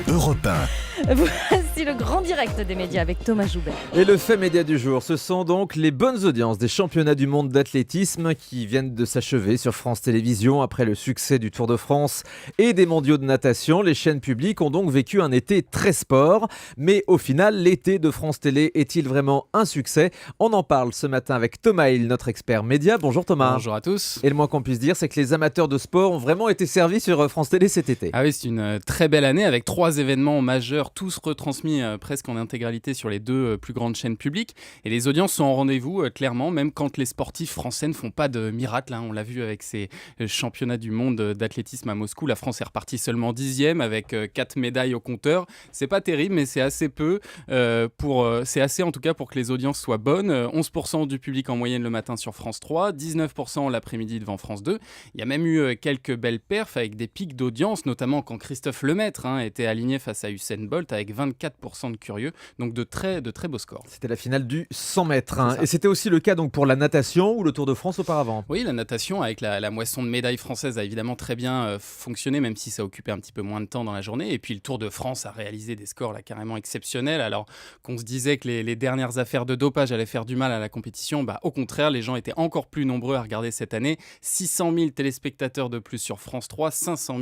Europe 1. Voici le grand direct des médias avec Thomas Joubert. Et le fait média du jour, ce sont donc les bonnes audiences des championnats du monde d'athlétisme qui viennent de s'achever sur France Télévisions après le succès du Tour de France et des mondiaux de natation. Les chaînes publiques ont donc vécu un été très sport. Mais au final, l'été de France Télé est-il vraiment un succès ? On en parle ce matin avec Thomas Hill, notre expert média. Bonjour Thomas. Bonjour à tous. Et le moins qu'on puisse dire, c'est que les amateurs de sport ont vraiment été servis sur France Télé cet été. Ah oui, c'est une très belle année avec 3 événements majeurs, tous retransmis presque en intégralité sur les 2 plus grandes chaînes publiques. Et les audiences sont au rendez-vous, clairement, même quand les sportifs français ne font pas de miracle. On l'a vu avec ces championnats du monde d'athlétisme à Moscou. La France est repartie seulement 10e avec 4 médailles au compteur. C'est pas terrible, mais c'est assez peu. C'est assez en tout cas pour que les audiences soient bonnes. 11% du public en moyenne le matin sur France 3, 19% l'après-midi devant France 2. Il y a même eu quelques belles perfs avec des pics d'audience, notamment quand Christophe Lemaitre était aligné face à Usain Bolt avec 24% de curieux, donc de très beaux scores. C'était la finale du 100 mètres. Et c'était aussi le cas donc pour la natation ou le Tour de France auparavant. Oui, la natation avec la moisson de médailles françaises a évidemment très bien fonctionné, même si ça occupait un petit peu moins de temps dans la journée. Et puis le Tour de France a réalisé des scores là, carrément exceptionnels. Alors qu'on se disait que les dernières affaires de dopage allaient faire du mal à la compétition, au contraire, les gens étaient encore plus nombreux à regarder cette année. 600 000 téléspectateurs de plus sur France 3, 500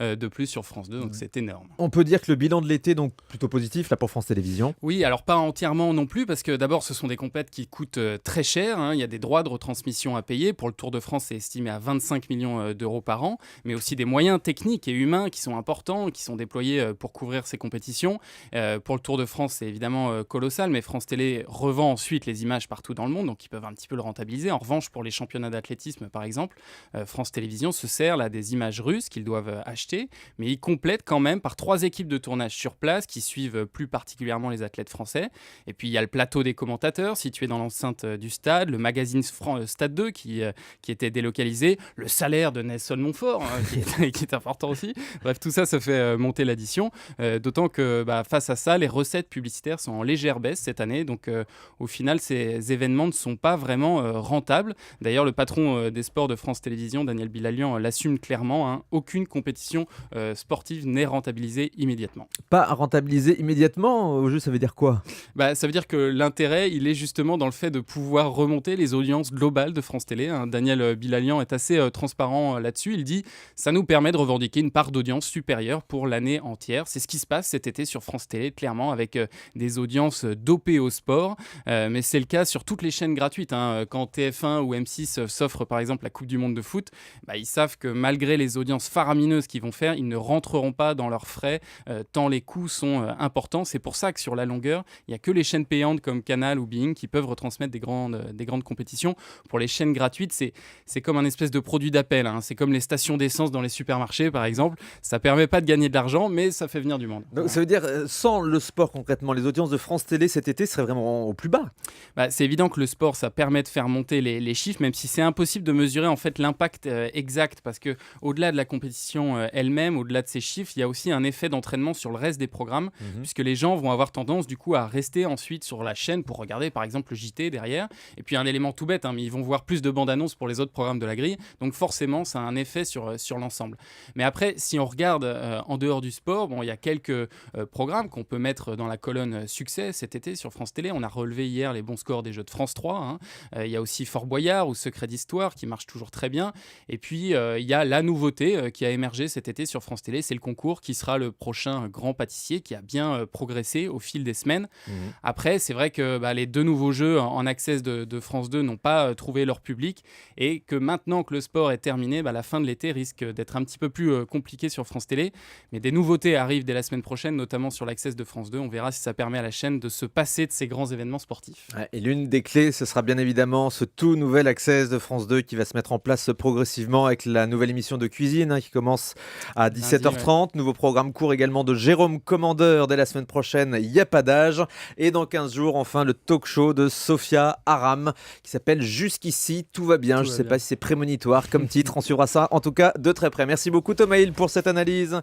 000 de plus sur France 2, donc c'est énorme. On peut dire que le bilan de l'été donc plutôt positif là pour France Télévisions. Oui, alors pas entièrement non plus, parce que d'abord ce sont des compètes qui coûtent très cher. Il y a des droits de retransmission à payer. Pour le Tour de France, c'est estimé à 25 millions d'euros par an, mais aussi des moyens techniques et humains qui sont importants, qui sont déployés pour couvrir ces compétitions. Pour le Tour de France, c'est évidemment colossal, mais France Télé revend ensuite les images partout dans le monde, donc ils peuvent un petit peu le rentabiliser. En revanche, pour les championnats d'athlétisme, par exemple, France Télévisions se sert là des images russes qu'ils doivent acheter, mais ils complètent quand même par 3 équipes de tournage sur place qui suivent plus particulièrement les athlètes français. Et puis il y a le plateau des commentateurs situé dans l'enceinte du stade, le magazine Stade 2 qui était délocalisé, le salaire de Nelson Montfort qui est important aussi. Bref, tout ça fait monter l'addition, d'autant que face à ça, les recettes publicitaires sont en légère baisse cette année. Donc au final, ces événements ne sont pas vraiment rentables. D'ailleurs, le patron des sports de France Télévisions, Daniel Bilalian, l'assume clairement. Aucune compétition sportive n'est rentabilisée immédiatement. Pas rentabilisé immédiatement, au jeu, ça veut dire quoi ? Ça veut dire que l'intérêt, il est justement dans le fait de pouvoir remonter les audiences globales de France Télé. Daniel Bilalian est assez transparent là-dessus. Il dit « ça nous permet de revendiquer une part d'audience supérieure pour l'année entière ». C'est ce qui se passe cet été sur France Télé, clairement, avec des audiences dopées au sport. Mais c'est le cas sur toutes les chaînes gratuites. Quand TF1 ou M6 s'offrent par exemple la Coupe du Monde de foot, ils savent que malgré les audiences faramineuses qu'ils vont faire, ils ne rentreront pas dans leurs frais tant les coûts sont importants. C'est pour ça que sur la longueur, il n'y a que les chaînes payantes comme Canal ou Bein qui peuvent retransmettre des grandes compétitions. Pour les chaînes gratuites, c'est comme un espèce de produit d'appel. C'est comme les stations d'essence dans les supermarchés, par exemple. Ça ne permet pas de gagner de l'argent, mais ça fait venir du monde. Donc, ça veut dire, sans le sport concrètement, les audiences de France Télé cet été seraient vraiment au plus bas. C'est évident que le sport, ça permet de faire monter les chiffres, même si c'est impossible de mesurer en fait l'impact exact, parce que au-delà de la compétition elle-même, au-delà de ces chiffres, il y a aussi un effet d'entraînement sur le reste des programmes, puisque les gens vont avoir tendance du coup à rester ensuite sur la chaîne pour regarder par exemple le JT derrière. Et puis un élément tout bête, mais ils vont voir plus de bandes-annonces pour les autres programmes de la grille, donc forcément ça a un effet sur l'ensemble. Mais après, si on regarde en dehors du sport, il y a quelques programmes qu'on peut mettre dans la colonne succès cet été sur France Télé. On a relevé hier les bons scores des jeux de France 3. Il y a aussi Fort Boyard ou Secret d'Histoire qui marche toujours très bien. Et puis il y a la nouveauté qui a émergé cet été sur France Télé, c'est le concours qui sera le prochain grand pâtissier qui a bien progressé au fil des semaines. Après, c'est vrai que les 2 nouveaux jeux en access de France 2 n'ont pas trouvé leur public et que maintenant que le sport est terminé, la fin de l'été risque d'être un petit peu plus compliquée sur France Télé. Mais des nouveautés arrivent dès la semaine prochaine, notamment sur l'access de France 2. On verra si ça permet à la chaîne de se passer de ces grands événements sportifs. Et l'une des clés, ce sera bien évidemment ce tout nouvel access de France 2 qui va se mettre en place progressivement avec la nouvelle émission de cuisine qui commence à 17h30. Nouveau programme court également de Jérôme Commandeur dès la semaine prochaine, il n'y a pas d'âge. Et dans 15 jours, enfin, le talk show de Sophia Aram qui s'appelle Jusqu'ici, tout va bien. Je ne sais pas si c'est prémonitoire comme titre, on suivra ça en tout cas de très près. Merci beaucoup Thomas Hill pour cette analyse.